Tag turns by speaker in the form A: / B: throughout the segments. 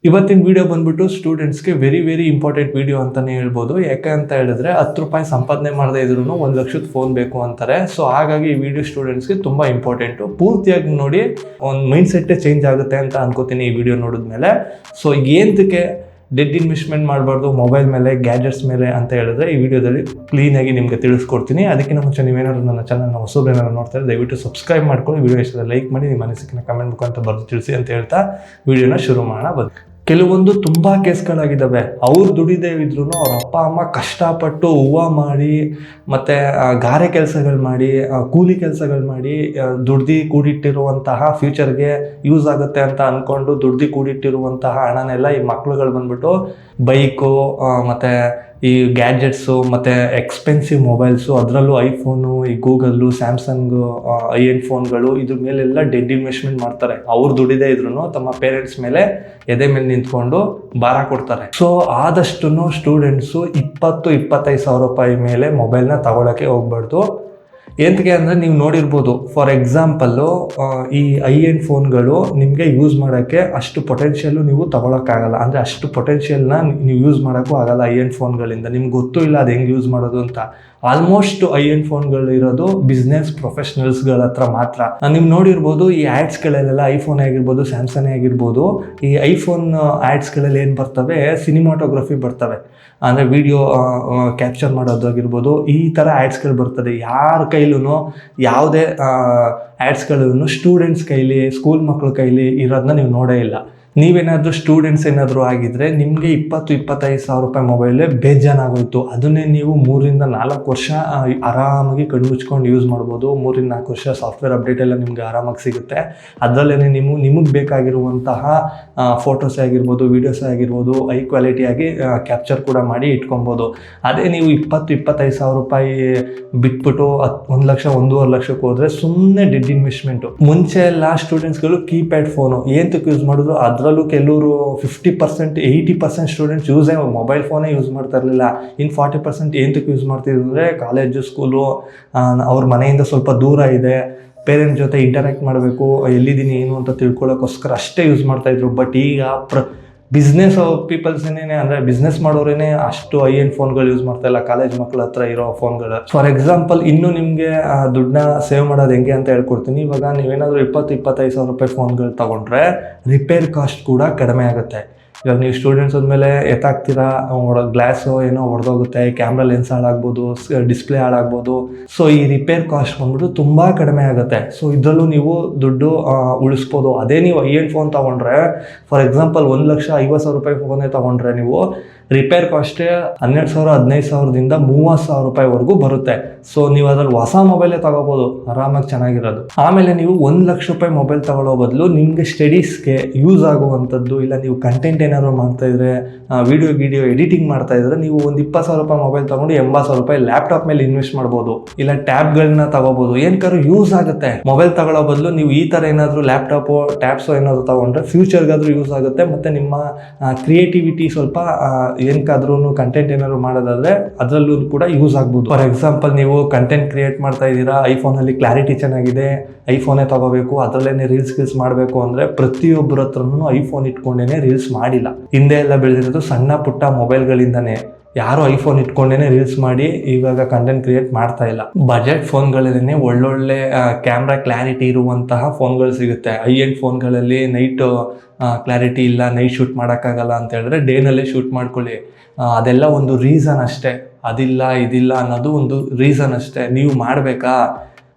A: ಇವತ್ತಿನ ವಿಡಿಯೋ ಬಂದ್ಬಿಟ್ಟು ಸ್ಟೂಡೆಂಟ್ಸ್ಗೆ ವೆರಿ ಇಂಪಾರ್ಟೆಂಟ್ ವಿಡಿಯೋ ಅಂತಾನೆ ಹೇಳ್ಬೋದು. ಯಾಕೆ ಅಂತ ಹೇಳಿದ್ರೆ 10 ರೂಪಾಯಿ ಸಂಪಾದನೆ ಮಾಡದೇ ಇದ್ರು 1 ಲಕ್ಷದ ಫೋನ್ ಬೇಕು ಅಂತಾರೆ. ಸೊ ಹಾಗಾಗಿ ಈ ವಿಡಿಯೋ ಸ್ಟೂಡೆಂಟ್ಸ್ಗೆ ತುಂಬಾ ಇಂಪಾರ್ಟೆಂಟು. ಪೂರ್ತಿಯಾಗಿ ನೋಡಿ, ಒಂದು ಮೈಂಡ್ ಸೆಟ್ಟೇ ಚೇಂಜ್ ಆಗುತ್ತೆ ಅಂತ ಅನ್ಕೋತೀನಿ ಈ ವಿಡಿಯೋ ನೋಡಿದ್ಮೇಲೆ. ಸೊ ಏನಕ್ಕೆ ಡೆಡ್ ಇನ್ವೆಸ್ಟ್ಮೆಂಟ್ ಮಾಡಬಾರ್ದು ಮೊಬೈಲ್ ಮೇಲೆ, ಗ್ಯಾಜೆಟ್ಸ್ ಮೇಲೆ ಅಂತ ಹೇಳಿದ್ರೆ ಈ ವಿಡಿಯೋದಲ್ಲಿ ಕ್ಲೀನಾಗಿ ನಿಮಗೆ ತಿಳಿಸ್ಕೊಡ್ತೀನಿ. ಅದಕ್ಕಿಂತ ಮುಂಚೆ ನೀವೇನಾದ್ರು ನನ್ನ ಚಾನಲ್ನ ಹೊಸಬ್ರೇನಾದ್ರು ನೋಡ್ತಾರೆ ದಯವಿಟ್ಟು ಸಬ್ಸ್ಕ್ರೈಬ್ ಮಾಡ್ಕೊಂಡು ವಿಡಿಯೋ ಇಷ್ಟ ಲೈಕ್ ಮಾಡಿ, ನಿಮ್ಮ ಅನಿಸಿಕೆನ ಕಮೆಂಟ್ ಮುಖಾಂತರ ಬರೆದು ತಿಳಿಸಿ ಅಂತ ಹೇಳ್ತಾ ವಿಡಿಯೋನ ಶುರು ಮಾಡೋಣ. ಬನ್ನಿ. ಕೆಲವೊಂದು ತುಂಬ ಕೇಸ್ಗಳಾಗಿದ್ದಾವೆ. ಅವ್ರು ದುಡಿದೇ ಇದ್ರು ಅವ್ರ ಅಪ್ಪ ಅಮ್ಮ ಕಷ್ಟಪಟ್ಟು ಹೂವು ಮಾಡಿ ಮತ್ತು ಗಾರೆ ಕೆಲಸಗಳು ಮಾಡಿ, ಕೂಲಿ ಕೆಲಸಗಳು ಮಾಡಿ ದುಡ್ದು ಕೂಡಿಟ್ಟಿರುವಂತಹ ಫ್ಯೂಚರ್ಗೆ ಯೂಸ್ ಆಗುತ್ತೆ ಅಂತ ಅಂದ್ಕೊಂಡು ದುಡ್ದು ಕೂಡಿಟ್ಟಿರುವಂತಹ ಹಣನೆಲ್ಲ ಈ ಮಕ್ಳುಗಳು ಬಂದ್ಬಿಟ್ಟು ಬೈಕು ಮತ್ತು ಈ ಗ್ಯಾಜೆಟ್ಸು ಮತ್ತು ಎಕ್ಸ್ಪೆನ್ಸಿವ್ ಮೊಬೈಲ್ಸು, ಅದರಲ್ಲೂ ಐಫೋನು, ಈ ಗೂಗಲ್ಲು, ಸ್ಯಾಮ್ಸಂಗು, ಐ-ಎಂಡ್ ಫೋನ್ಗಳು ಇದ್ರ ಮೇಲೆಲ್ಲ ಡೆಡ್ ಇನ್ವೆಸ್ಟ್ಮೆಂಟ್ ಮಾಡ್ತಾರೆ. ಅವ್ರು ದುಡಿದೇ ಇದ್ರು ತಮ್ಮ ಪೇರೆಂಟ್ಸ್ ಮೇಲೆ ಎದೆ ಮೇಲೆ ನಿಂತ್ಕೊಂಡು ಭಾರ ಕೊಡ್ತಾರೆ. ಸೊ ಆದಷ್ಟು ಸ್ಟೂಡೆಂಟ್ಸು 20-25 ಸಾವಿರ ರೂಪಾಯಿ ಮೇಲೆ ಮೊಬೈಲ್ನ ತಗೊಳ್ಳೋಕ್ಕೆ ಹೋಗ್ಬಾರ್ದು. ಏನಕ್ಕೆ ಅಂದರೆ ನೀವು ನೋಡಿರ್ಬೋದು, ಫಾರ್ ಎಕ್ಸಾಂಪಲ್ಲು ಈ ಐ-ಎಂಡ್ ಫೋನ್ಗಳು ನಿಮಗೆ ಯೂಸ್ ಮಾಡೋಕ್ಕೆ ಅಷ್ಟು ಪೊಟೆನ್ಷಿಯಲ್ಲು ನೀವು ತಗೊಳಕ್ಕಾಗಲ್ಲ. ಅಂದರೆ ಅಷ್ಟು ಪೊಟೆನ್ಷಿಯಲ್ನ ನೀವು ಯೂಸ್ ಮಾಡೋಕ್ಕೂ ಆಗಲ್ಲ ಐ-ಎಂಡ್ ಫೋನ್ಗಳಿಂದ. ನಿಮ್ಗೆ ಗೊತ್ತೂ ಇಲ್ಲ ಅದು ಹೆಂಗೆ ಯೂಸ್ ಮಾಡೋದು ಅಂತ. ಆಲ್ಮೋಸ್ಟ್ ಐ-ಎಂಡ್ ಫೋನ್ಗಳು ಇರೋದು ಬಿಸ್ನೆಸ್ ಪ್ರೊಫೆಷನಲ್ಸ್ಗಳ ಹತ್ರ ಮಾತ್ರ. ನೀವು ನೋಡಿರ್ಬೋದು ಈ ಆ್ಯಡ್ಸ್ಗಳಲ್ಲೆಲ್ಲ, ಐಫೋನ್ ಆಗಿರ್ಬೋದು, ಸ್ಯಾಮ್ಸಂಗ್ ಆಗಿರ್ಬೋದು, ಈ ಐಫೋನ್ ಆ್ಯಡ್ಸ್ಗಳಲ್ಲಿ ಏನು ಬರ್ತವೆ, ಸಿನಿಮಾಟೋಗ್ರಫಿ ಬರ್ತವೆ. ಅಂದರೆ ವಿಡಿಯೋ ಕ್ಯಾಪ್ಚರ್ ಮಾಡೋದಾಗಿರ್ಬೋದು, ಈ ಥರ ಆ್ಯಡ್ಸ್ಗಳು ಬರ್ತದೆ. ಯಾರ ಕೈಲೂ ಯಾವುದೇ ಆ್ಯಡ್ಸ್ಗಳನ್ನು ಸ್ಟೂಡೆಂಟ್ಸ್ ಕೈಲಿ, ಸ್ಕೂಲ್ ಮಕ್ಕಳ ಕೈಲಿ ಇರೋದನ್ನ ನೀವು ನೋಡೇ ಇಲ್ಲ. ನೀವೇನಾದರೂ ಸ್ಟೂಡೆಂಟ್ಸ್ ಏನಾದರೂ ಆಗಿದ್ದರೆ ನಿಮಗೆ 20-25 ಸಾವಿರ ರೂಪಾಯಿ ಮೊಬೈಲೇ ಬೇಜಾನಾಗೋಯ್ತು. ಅದನ್ನೇ ನೀವು 3-4 ವರ್ಷ ಆರಾಮಾಗಿ ಕಣ್ಮುಚ್ಕೊಂಡು ಯೂಸ್ ಮಾಡ್ಬೋದು. 3-4 ವರ್ಷ ಸಾಫ್ಟ್ವೇರ್ ಅಪ್ಡೇಟ್ ಎಲ್ಲ ನಿಮಗೆ ಆರಾಮಾಗಿ ಸಿಗುತ್ತೆ. ಅದರಲ್ಲೇ ನಿಮಗೆ ಬೇಕಾಗಿರುವಂತಹ ಫೋಟೋಸೇ ಆಗಿರ್ಬೋದು, ವೀಡಿಯೋಸೇ ಆಗಿರ್ಬೋದು, ಹೈ ಕ್ವಾಲಿಟಿಯಾಗಿ ಕ್ಯಾಪ್ಚರ್ ಕೂಡ ಮಾಡಿ ಇಟ್ಕೊಬೋದು. ಅದೇ ನೀವು 20-25 ಸಾವಿರ ರೂಪಾಯಿ ಬಿಟ್ಬಿಟ್ಟು 1 ಲಕ್ಷ, 1.5 ಲಕ್ಷಕ್ಕೆ ಹೋದರೆ ಸುಮ್ಮನೆ ಡೆಡ್ ಇನ್ವೆಸ್ಟ್ಮೆಂಟು. ಮುಂಚೆ ಎಲ್ಲ ಸ್ಟೂಡೆಂಟ್ಸ್ಗಳು ಕೀಪ್ಯಾಡ್ ಫೋನು ಏನಕ್ಕೆ ಯೂಸ್ ಮಾಡಿದ್ರು, ಅದರಲ್ಲೂ ಕೆಲವರು 50%, 80% ಸ್ಟೂಡೆಂಟ್ಸ್ ಮೊಬೈಲ್ ಫೋನೇ ಯೂಸ್ ಮಾಡ್ತಾ ಇರಲಿಲ್ಲ. ಇನ್ನು 40% ಏನಕ್ಕೆ ಯೂಸ್ ಮಾಡ್ತಿದ್ರು ಅಂದರೆ ಕಾಲೇಜು, ಸ್ಕೂಲು, ಅವ್ರ ಮನೆಯಿಂದ ಸ್ವಲ್ಪ ದೂರ ಇದೆ, ಪೇರೆಂಟ್ಸ್ ಜೊತೆ ಇಂಟರಾಕ್ಟ್ ಮಾಡಬೇಕು, ಎಲ್ಲಿದ್ದೀನಿ ಏನು ಅಂತ ತಿಳ್ಕೊಳ್ಳೋಕ್ಕೋಸ್ಕರ ಅಷ್ಟೇ ಯೂಸ್ ಮಾಡ್ತಾಯಿದ್ರು. ಬಟ್ ಈಗ ಬಿಸ್ನೆಸ್ ಪೀಪಲ್ಸೇನೇ, ಅಂದರೆ ಬಿಸ್ನೆಸ್ ಮಾಡೋರೇನೆ ಅಷ್ಟು ಐ-ಎಂಡ್ ಫೋನ್ಗಳು ಯೂಸ್ ಮಾಡ್ತಾ ಇಲ್ಲ, ಕಾಲೇಜ್ ಮಕ್ಕಳ ಹತ್ರ ಇರೋ ಫೋನ್ಗಳು. ಫಾರ್ ಎಕ್ಸಾಂಪಲ್, ಇನ್ನೂ ನಿಮಗೆ ದುಡ್ಡನ್ನ ಸೇವ್ ಮಾಡೋದು ಹೆಂಗೆ ಅಂತ ಹೇಳ್ಕೊಡ್ತೀನಿ. ಇವಾಗ ನೀವೇನಾದರೂ 20-25 ಸಾವಿರ ರೂಪಾಯಿ ಫೋನ್ಗಳು ತೊಗೊಂಡ್ರೆ ರಿಪೇರ್ ಕಾಸ್ಟ್ ಕೂಡ ಕಡಿಮೆ ಆಗುತ್ತೆ. ಇವಾಗ ನೀವು ಸ್ಟೂಡೆಂಟ್ಸ್ ಆದಮೇಲೆ ಎತ್ತಾಗ್ತೀರಾ, ಗ್ಲಾಸು ಏನೋ ಹೊಡೆದೋಗುತ್ತೆ, ಕ್ಯಾಮ್ರಾ ಲೆನ್ಸ್ ಹಾಳಾಗ್ಬೋದು, ಡಿಸ್ಪ್ಲೇ ಹಾಳಾಗ್ಬೋದು. ಸೊ ಈ ರಿಪೇರ್ ಕಾಸ್ಟ್ ಬಂದ್ಬಿಟ್ಟು ತುಂಬ ಕಡಿಮೆ ಆಗುತ್ತೆ. ಸೊ ಇದರಲ್ಲೂ ನೀವು ದುಡ್ಡು ಉಳಿಸ್ಬೋದು. ಅದೇ ನೀವು ಐ-ಎಂಡ್ ಫೋನ್ ತೊಗೊಂಡ್ರೆ, ಫಾರ್ ಎಕ್ಸಾಂಪಲ್ 1,50,000 ರೂಪಾಯಿ ಫೋನೇ ತೊಗೊಂಡ್ರೆ ನೀವು ರಿಪೇರ್ ಕಾಸ್ಟೇ 12,000, 15,000ದಿಂದ 30,000 ರೂಪಾಯಿವರೆಗೂ ಬರುತ್ತೆ. ಸೊ ನೀವು ಅದ್ರಲ್ಲಿ ಹೊಸ ಮೊಬೈಲೇ ತಗೋಬೋದು, ಆರಾಮಾಗಿ ಚೆನ್ನಾಗಿರೋದು. ಆಮೇಲೆ ನೀವು 1 ಲಕ್ಷ ರೂಪಾಯಿ ಮೊಬೈಲ್ ತಗೊಳ್ಳೋ ಬದಲು ನಿಮಗೆ ಸ್ಟಡೀಸ್ಗೆ ಯೂಸ್ ಆಗುವಂಥದ್ದು, ಇಲ್ಲ ನೀವು ಕಂಟೆಂಟ್ ಏನಾದ್ರು ಮಾಡ್ತಾ ಇದ್ರೆ, ವಿಡಿಯೋ ಎಡಿಟಿಂಗ್ ಮಾಡ್ತಾ ಇದ್ರೆ, ನೀವು ಒಂದು 20,000 ರೂಪಾಯಿ ಮೊಬೈಲ್ ತಗೊಂಡು 80,000 ರೂಪಾಯಿ ಲ್ಯಾಪ್ಟಾಪ್ ಮೇಲೆ ಇನ್ವೆಸ್ಟ್ ಮಾಡ್ಬೋದು, ಇಲ್ಲ ಟ್ಯಾಬ್ಗಳನ್ನ ತಗೋಬೋದು. ಏನಕ್ಕಾದ್ರೂ ಯೂಸ್ ಆಗುತ್ತೆ. ಮೊಬೈಲ್ ತಗೊಳ್ಳೋ ಬದಲು ನೀವು ಈ ಥರ ಏನಾದರೂ ಲ್ಯಾಪ್ಟಾಪು, ಟ್ಯಾಬ್ಸು ಏನಾದರೂ ತಗೊಂಡ್ರೆ ಫ್ಯೂಚರ್ಗಾದ್ರೂ ಯೂಸ್ ಆಗುತ್ತೆ. ಮತ್ತು ನಿಮ್ಮ ಕ್ರಿಯೇಟಿವಿಟಿ ಸ್ವಲ್ಪ ಏನಕ್ಕಾದ್ರೂ ಕಂಟೆಂಟ್ ಏನಾದ್ರು ಮಾಡೋದಾದ್ರೆ ಅದರಲ್ಲೂ ಕೂಡ ಯೂಸ್ ಆಗ್ಬೋದು. ಫಾರ್ ಎಕ್ಸಾಂಪಲ್, ನೀವು ಕಂಟೆಂಟ್ ಕ್ರಿಯೇಟ್ ಮಾಡ್ತಾ ಇದ್ದೀರಾ, ಐಫೋನಲ್ಲಿ ಕ್ಲಾರಿಟಿ ಚೆನ್ನಾಗಿದೆ, ಐಫೋನೇ ತಗೋಬೇಕು, ಅದರಲ್ಲೇ ರೀಲ್ಸ್ ಮಾಡಬೇಕು ಅಂದರೆ ಪ್ರತಿಯೊಬ್ಬರ ಹತ್ರನೂ ಐಫೋನ್ ಇಟ್ಕೊಂಡೇನೆ ರೀಲ್ಸ್ ಮಾಡಿಲ್ಲ. ಹಿಂದೆ ಎಲ್ಲ ಬೆಳೆದಿರೋದು ಸಣ್ಣ ಪುಟ್ಟ ಮೊಬೈಲ್ಗಳಿಂದಾನೆ. ಯಾರು ಐಫೋನ್ ಇಟ್ಕೊಂಡೇನೆ ರೀಲ್ಸ್ ಮಾಡಿ ಇವಾಗ ಕಂಟೆಂಟ್ ಕ್ರಿಯೇಟ್ ಮಾಡ್ತಾ ಇಲ್ಲ. ಬಜೆಟ್ ಫೋನ್ಗಳಲ್ಲೇ ಒಳ್ಳೊಳ್ಳೆ ಕ್ಯಾಮ್ರಾ ಕ್ಲಾರಿಟಿ ಇರುವಂತಹ ಫೋನ್ಗಳು ಸಿಗುತ್ತೆ. ಐ-ಎಂಡ್ ಫೋನ್ಗಳಲ್ಲಿ ನೈಟ್ ಕ್ಲಾರಿಟಿ ಇಲ್ಲ, ನೈಟ್ ಶೂಟ್ ಮಾಡೋಕ್ಕಾಗಲ್ಲ ಅಂತ ಹೇಳಿದ್ರೆ ಡೇನಲ್ಲೇ ಶೂಟ್ ಮಾಡ್ಕೊಳ್ಳಿ. ಅದೆಲ್ಲ ಒಂದು ರೀಸನ್ ಅಷ್ಟೇ. ಅದಿಲ್ಲ ಇದಿಲ್ಲ ಅನ್ನೋದು ಒಂದು ರೀಸನ್ ಅಷ್ಟೇ. ನೀವು ಮಾಡಬೇಕಾ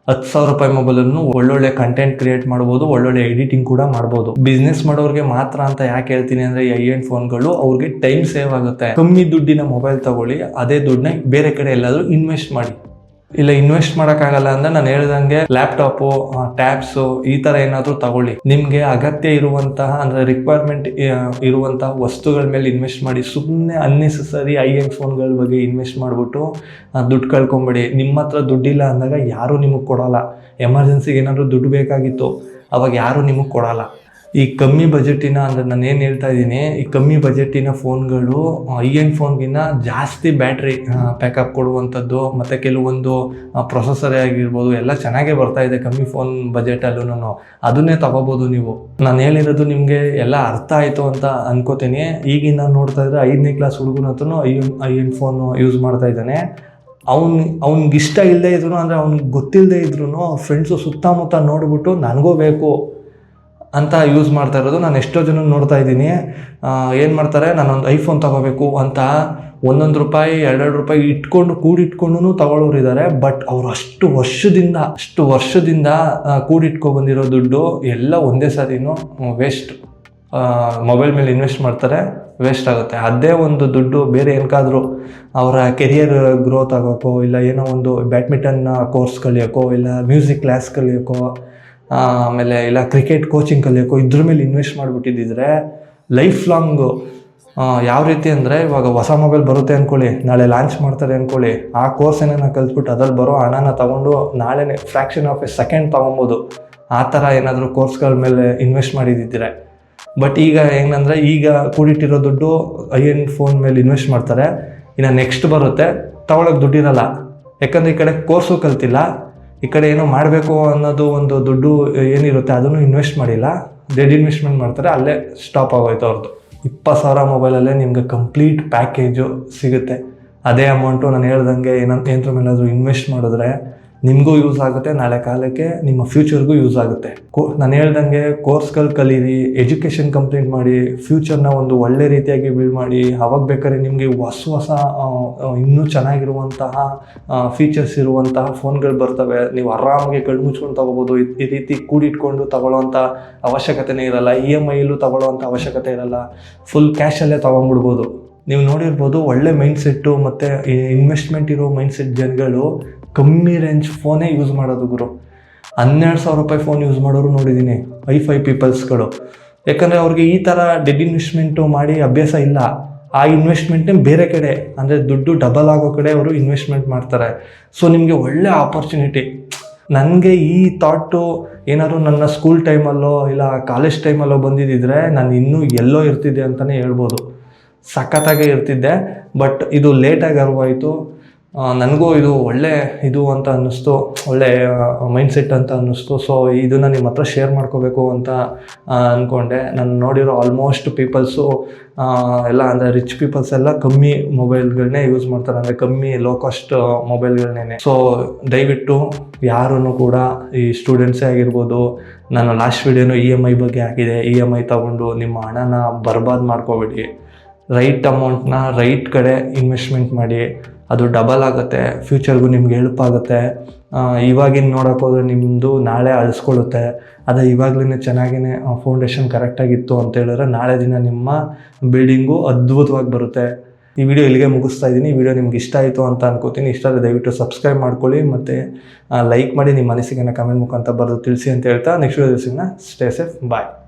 A: 10,000 ರೂಪಾಯಿ ಮೊಬೈಲನ್ನು ಒಳ್ಳೊಳ್ಳೆ ಕಂಟೆಂಟ್ ಕ್ರಿಯೇಟ್ ಮಾಡ್ಬೋದು, ಒಳ್ಳೊಳ್ಳೆ ಎಡಿಟಿಂಗ್ ಕೂಡ ಮಾಡ್ಬೋದು. ಬಿಸ್ನೆಸ್ ಮಾಡೋರಿಗೆ ಮಾತ್ರ ಅಂತ ಯಾಕೆ ಹೇಳ್ತೀನಿ ಅಂದರೆ, ಐ-ಎಂಡ್ ಫೋನ್ಗಳು ಅವ್ರಿಗೆ ಟೈಮ್ ಸೇವ್ ಆಗುತ್ತೆ. ಕಮ್ಮಿ ದುಡ್ಡಿನ ಮೊಬೈಲ್ ತಗೊಳ್ಳಿ, ಅದೇ ದುಡ್ಡನ್ನ ಬೇರೆ ಕಡೆ ಎಲ್ಲಾದರೂ ಇನ್ವೆಸ್ಟ್ ಮಾಡಿ. ಇಲ್ಲ ಇನ್ವೆಸ್ಟ್ ಮಾಡೋಕ್ಕಾಗಲ್ಲ ಅಂದರೆ ನಾನು ಹೇಳ್ದಂಗೆ ಲ್ಯಾಪ್ಟಾಪು, ಟ್ಯಾಬ್ಸು ಈ ಥರ ಏನಾದರೂ ತಗೊಳ್ಳಿ. ನಿಮಗೆ ಅಗತ್ಯ ಇರುವಂತಹ, ಅಂದರೆ ರಿಕ್ವೈರ್ಮೆಂಟ್ ಇರುವಂತಹ ವಸ್ತುಗಳ ಮೇಲೆ ಇನ್ವೆಸ್ಟ್ ಮಾಡಿ. ಸುಮ್ಮನೆ ಅನ್ನೆಸೆಸರಿ ಐ-ಎಂಡ್ ಫೋನ್ಗಳ ಬಗ್ಗೆ ಇನ್ವೆಸ್ಟ್ ಮಾಡಿಬಿಟ್ಟು ದುಡ್ಡು ಕಳ್ಕೊಂಬೇಡಿ. ನಿಮ್ಮ ಹತ್ರ ದುಡ್ಡಿಲ್ಲ ಅಂದಾಗ ಯಾರೂ ನಿಮಗೆ ಕೊಡೋಲ್ಲ. ಎಮರ್ಜೆನ್ಸಿಗೆ ಏನಾದರೂ ದುಡ್ಡು ಬೇಕಾಗಿತ್ತು ಅವಾಗ ಯಾರೂ ನಿಮಗೆ ಕೊಡೋಲ್ಲ. ಈ ಕಮ್ಮಿ ಬಜೆಟಿನ ಅಂದರೆ ನಾನು ಏನು ಹೇಳ್ತಾ ಇದ್ದೀನಿ, ಈ ಕಮ್ಮಿ ಬಜೆಟಿನ ಫೋನ್ಗಳು ಎಂಡ್ ಫೋನ್ಗಿನ್ನ ಜಾಸ್ತಿ ಬ್ಯಾಟ್ರಿ ಪ್ಯಾಕಪ್ ಕೊಡುವಂಥದ್ದು ಮತ್ತು ಕೆಲವೊಂದು ಪ್ರೊಸೆಸರೇ ಆಗಿರ್ಬೋದು ಎಲ್ಲ ಚೆನ್ನಾಗೇ ಬರ್ತಾ ಇದೆ ಕಮ್ಮಿ ಫೋನ್ ಬಜೆಟಲ್ಲೂ. ಅದನ್ನೇ ತಗೋಬೋದು ನೀವು. ನಾನು ಹೇಳಿರೋದು ನಿಮಗೆ ಎಲ್ಲ ಅರ್ಥ ಆಯಿತು ಅಂತ ಅನ್ಕೋತೀನಿ. ಈಗಿನ ನಾನು ನೋಡ್ತಾ ಇದ್ದರೆ 5ನೇ ಕ್ಲಾಸ್ ಹುಡುಗನ ಹತ್ರನೂ ಎಂಡ್ ಫೋನ್ ಯೂಸ್ ಮಾಡ್ತಾ ಇದ್ದಾನೆ. ಅವ್ನಿಗೆ ಇಷ್ಟ ಇಲ್ಲದೆ ಇದ್ರು ಅಂದರೆ ಅವ್ನಿಗೆ ಗೊತ್ತಿಲ್ಲದೆ ಇದ್ರು ಫ್ರೆಂಡ್ಸು ಸುತ್ತಮುತ್ತ ನೋಡಿಬಿಟ್ಟು ನನಗೂ ಬೇಕು ಅಂತ ಯೂಸ್ ಮಾಡ್ತಾ ಇರೋದು ನಾನು ಎಷ್ಟೋ ಜನ ನೋಡ್ತಾ ಇದ್ದೀನಿ. ಏನು ಮಾಡ್ತಾರೆ, ನಾನೊಂದು ಐಫೋನ್ ತಗೋಬೇಕು ಅಂತ ₹1 ₹2 ಕೂಡಿಟ್ಕೊಂಡು ತಗೊಳ್ಳೋರು ಇದ್ದಾರೆ. ಬಟ್ ಅವರು ಅಷ್ಟು ವರ್ಷದಿಂದ ಕೂಡಿಟ್ಕೊಬಂದಿರೋ ದುಡ್ಡು ಎಲ್ಲ ಒಂದೇ ಸಾರಿನೂ ವೇಸ್ಟ್. ಮೊಬೈಲ್ ಮೇಲೆ ಇನ್ವೆಸ್ಟ್ ಮಾಡ್ತಾರೆ, ವೇಸ್ಟ್ ಆಗುತ್ತೆ. ಅದೇ ಒಂದು ದುಡ್ಡು ಬೇರೆ ಏನಕ್ಕಾದರೂ ಅವರ ಕೆರಿಯರ್ ಗ್ರೋತ್ ಆಗೋಕ್ಕೋ, ಇಲ್ಲ ಏನೋ ಒಂದು ಬ್ಯಾಡ್ಮಿಂಟನ್ ಕೋರ್ಸ್ ಕಲಿಯೋಕ್ಕೋ, ಇಲ್ಲ ಮ್ಯೂಸಿಕ್ ಕ್ಲಾಸ್ ಕಲಿಯೋಕ್ಕೋ, ಆಮೇಲೆ ಇಲ್ಲ ಕ್ರಿಕೆಟ್ ಕೋಚಿಂಗ್ ಕಲಿಯೋಕ್ಕೋ ಇದ್ರ ಮೇಲೆ ಇನ್ವೆಸ್ಟ್ ಮಾಡಿಬಿಟ್ಟಿದ್ದಿದ್ರೆ ಲೈಫ್ ಲಾಂಗು ಯಾವ ರೀತಿ ಅಂದರೆ, ಇವಾಗ ಹೊಸ ಮೊಬೈಲ್ ಬರುತ್ತೆ ಅಂದ್ಕೊಳ್ಳಿ, ನಾಳೆ ಲಾಂಚ್ ಮಾಡ್ತಾರೆ ಅಂದ್ಕೊಳ್ಳಿ, ಆ ಕೋರ್ಸ್ ಏನಾನ ಕಲಿತ್ಬಿಟ್ಟು ಅದ್ರಲ್ಲಿ ಬರೋ ಹಣನ ತೊಗೊಂಡು ನಾಳೆನೇ ಫ್ರ್ಯಾಕ್ಷನ್ ಆಫ್ ಎ ಸೆಕೆಂಡ್ ತೊಗೊಬೋದು. ಆ ಥರ ಏನಾದರೂ ಕೋರ್ಸ್ಗಳ ಮೇಲೆ ಇನ್ವೆಸ್ಟ್ ಮಾಡಿದ್ದಿದ್ರೆ. ಬಟ್ ಈಗ ಏನಂದರೆ, ಈಗ ಕೂಡಿಟ್ಟಿರೋ ದುಡ್ಡು ಎಂಡ್ ಫೋನ್ ಮೇಲೆ ಇನ್ವೆಸ್ಟ್ ಮಾಡ್ತಾರೆ. ಇನ್ನು ನೆಕ್ಸ್ಟ್ ಬರುತ್ತೆ, ತಗೊಳಕ್ಕೆ ದುಡ್ಡಿರಲ್ಲ. ಯಾಕಂದರೆ ಈ ಕಡೆ ಕೋರ್ಸು ಕಲ್ತಿಲ್ಲ, ಈ ಕಡೆ ಏನೋ ಮಾಡಬೇಕು ಅನ್ನೋದು ಒಂದು ದುಡ್ಡು ಏನಿರುತ್ತೆ ಅದನ್ನು ಇನ್ವೆಸ್ಟ್ ಮಾಡಿಲ್ಲ, ಡೆಡ್ ಇನ್ವೆಸ್ಟ್ಮೆಂಟ್ ಮಾಡ್ತಾರೆ, ಅಲ್ಲೇ ಸ್ಟಾಪ್ ಆಗೋಯ್ತು ಅವ್ರದ್ದು. 20,000 ಮೊಬೈಲಲ್ಲೇ ನಿಮಗೆ ಕಂಪ್ಲೀಟ್ ಪ್ಯಾಕೇಜು ಸಿಗುತ್ತೆ. ಅದೇ ಅಮೌಂಟು ನಾನು ಹೇಳ್ದಂಗೆ ಏನಂತರ ಮೇಲಾದರೂ ಇನ್ವೆಸ್ಟ್ ಮಾಡಿದ್ರೆ ನಿಮಗೂ ಯೂಸ್ ಆಗುತ್ತೆ, ನಾಳೆ ಕಾಲಕ್ಕೆ ನಿಮ್ಮ ಫ್ಯೂಚರ್ಗೂ ಯೂಸ್ ಆಗುತ್ತೆ. ನಾನು ಹೇಳ್ದಂಗೆ ಕೋರ್ಸ್ಗಳು ಕಲೀರಿ, ಎಜುಕೇಷನ್ ಕಂಪ್ಲೀಟ್ ಮಾಡಿ, ಫ್ಯೂಚರ್ನ ಒಂದು ಒಳ್ಳೆ ರೀತಿಯಾಗಿ ಬಿಲ್ಡ್ ಮಾಡಿ. ಅವಾಗ ಬೇಕಾದ್ರೆ ನಿಮಗೆ ಹೊಸ ಇನ್ನೂ ಚೆನ್ನಾಗಿರುವಂತಹ ಫೀಚರ್ಸ್ ಇರುವಂತಹ ಫೋನ್ಗಳು ಬರ್ತವೆ. ನೀವು ಆರಾಮಾಗಿ ಕಣ್ಣು ಮುಚ್ಕೊಂಡು ತೊಗೋಬೋದು. ಈ ರೀತಿ ಕೂಡಿಟ್ಕೊಂಡು ತೊಗೊಳ್ಳೋವಂಥ ಅವಶ್ಯಕತೆನೇ ಇರಲ್ಲ. EMIಯಲ್ಲೂ ತೊಗೊಳ್ಳೋವಂಥ ಅವಶ್ಯಕತೆ ಇರಲ್ಲ. ಫುಲ್ ಕ್ಯಾಶಲ್ಲೇ ತೊಗೊಂಡ್ಬಿಡ್ಬೋದು. ನೀವು ನೋಡಿರ್ಬೋದು, ಒಳ್ಳೆ ಮೈಂಡ್ಸೆಟ್ಟು ಮತ್ತು ಇನ್ವೆಸ್ಟ್ಮೆಂಟ್ ಇರೋ ಮೈಂಡ್ಸೆಟ್ ಜನಗಳು ಕಮ್ಮಿ ರೇಂಜ್ ಫೋನೇ ಯೂಸ್ ಮಾಡೋದು ಗುರು. ₹12,000 ಫೋನ್ ಯೂಸ್ ಮಾಡೋರು ನೋಡಿದ್ದೀನಿ, ಐ ಪೀಪಲ್ಸ್ಗಳು. ಯಾಕಂದರೆ ಅವ್ರಿಗೆ ಈ ಥರ ಡೆಡ್ ಇನ್ವೆಸ್ಟ್ಮೆಂಟು ಮಾಡಿ ಅಭ್ಯಾಸ ಇಲ್ಲ. ಆ ಇನ್ವೆಸ್ಟ್ಮೆಂಟ್ನೇ ಬೇರೆ ಕಡೆ, ಅಂದರೆ ದುಡ್ಡು ಡಬಲ್ ಆಗೋ ಕಡೆ ಅವರು ಇನ್ವೆಸ್ಟ್ಮೆಂಟ್ ಮಾಡ್ತಾರೆ. ಸೊ ನಿಮಗೆ ಒಳ್ಳೆ ಆಪರ್ಚುನಿಟಿ. ನನಗೆ ಈ ಥಾಟು ಏನಾದರೂ ನನ್ನ ಸ್ಕೂಲ್ ಟೈಮಲ್ಲೋ ಇಲ್ಲ ಕಾಲೇಜ್ ಟೈಮಲ್ಲೋ ಬಂದಿದ್ದಿದ್ರೆ ನಾನು ಇನ್ನೂ ಎಲ್ಲೋ ಇರ್ತಿದ್ದೆ ಅಂತಲೇ ಹೇಳ್ಬೋದು. ಸಖತ್ತಾಗೇ ಇರ್ತಿದ್ದೆ. ಬಟ್ ಇದು ಲೇಟಾಗಿ ಅರಿವಾಯಿತು. ನನಗೂ ಇದು ಒಳ್ಳೆ ಇದು ಅಂತ ಅನ್ನಿಸ್ತು, ಒಳ್ಳೆ ಮೈಂಡ್ಸೆಟ್ ಅಂತ ಅನ್ನಿಸ್ತು. ಸೊ ಇದನ್ನು ನಿಮ್ಮ ಹತ್ರ ಶೇರ್ ಮಾಡ್ಕೋಬೇಕು ಅಂತ ಅಂದ್ಕೊಂಡೆ. ನಾನು ನೋಡಿರೋ ಆಲ್ಮೋಸ್ಟ್ ಪೀಪಲ್ಸು ಎಲ್ಲ ಅಂದರೆ ರಿಚ್ ಪೀಪಲ್ಸ್ ಎಲ್ಲ ಕಮ್ಮಿ ಮೊಬೈಲ್ಗಳನ್ನೇ ಯೂಸ್ ಮಾಡ್ತಾರೆ, ಅಂದರೆ ಕಮ್ಮಿ ಲೋ ಕಾಸ್ಟ್ ಮೊಬೈಲ್ಗಳನ್ನೇ. ಸೊ ದಯವಿಟ್ಟು ಯಾರೂ ಕೂಡ ಈ ಸ್ಟೂಡೆಂಟ್ಸೇ ಆಗಿರ್ಬೋದು, ನಾನು ಲಾಸ್ಟ್ ವೀಡಿಯೋನು EMI ಬಗ್ಗೆ ಹಾಕಿದೆ. EMI ತೊಗೊಂಡು ನಿಮ್ಮ ಹಣನ ಬರ್ಬಾದ್ ಮಾಡ್ಕೋಬೇಡಿ. ರೈಟ್ ಅಮೌಂಟ್ನ ರೈಟ್ ಕಡೆ ಇನ್ವೆಸ್ಟ್ಮೆಂಟ್ ಮಾಡಿ, ಅದು ಡಬಲ್ ಆಗುತ್ತೆ, ಫ್ಯೂಚರ್ಗೂ ನಿಮ್ಗೆ ಹೆಲ್ಪ್ ಆಗುತ್ತೆ. ಇವಾಗಿನ ನೋಡೋಕೆ ಹೋದರೆ ನಿಮ್ಮದು ನಾಳೆ ಅಳಿಸ್ಕೊಳ್ಳುತ್ತೆ. ಅದೇ ಇವಾಗಲೇ ಚೆನ್ನಾಗಿಯೇ ಫೌಂಡೇಶನ್ ಕರೆಕ್ಟಾಗಿತ್ತು ಅಂತ ಹೇಳಿದ್ರೆ ನಾಳೆ ದಿನ ನಿಮ್ಮ ಬಿಲ್ಡಿಂಗು ಅದ್ಭುತವಾಗಿ ಬರುತ್ತೆ. ಈ ವಿಡಿಯೋ ಇಲ್ಲಿಗೆ ಮುಗಿಸ್ತಾ ಇದ್ದೀನಿ. ಈ ವಿಡಿಯೋ ನಿಮ್ಗೆ ಇಷ್ಟ ಆಯಿತು ಅಂತ ಅನ್ಕೋತೀನಿ. ಇಷ್ಟ ಆದರೆ ದಯವಿಟ್ಟು ಸಬ್ಸ್ಕ್ರೈಬ್ ಮಾಡ್ಕೊಳ್ಳಿ ಮತ್ತು ಲೈಕ್ ಮಾಡಿ, ನಿಮ್ಮ ಅನಿಸಿಕೆನ ಕಮೆಂಟ್ ಮುಖಾಂತರ ಬರೆದು ತಿಳಿಸಿ ಅಂತ ಹೇಳ್ತಾ ನೆಕ್ಸ್ಟ್ ವಿಡಿಯೋ ಸಿಗೋಣ. ಸ್ಟೇ ಸೇಫ್, ಬಾಯ್.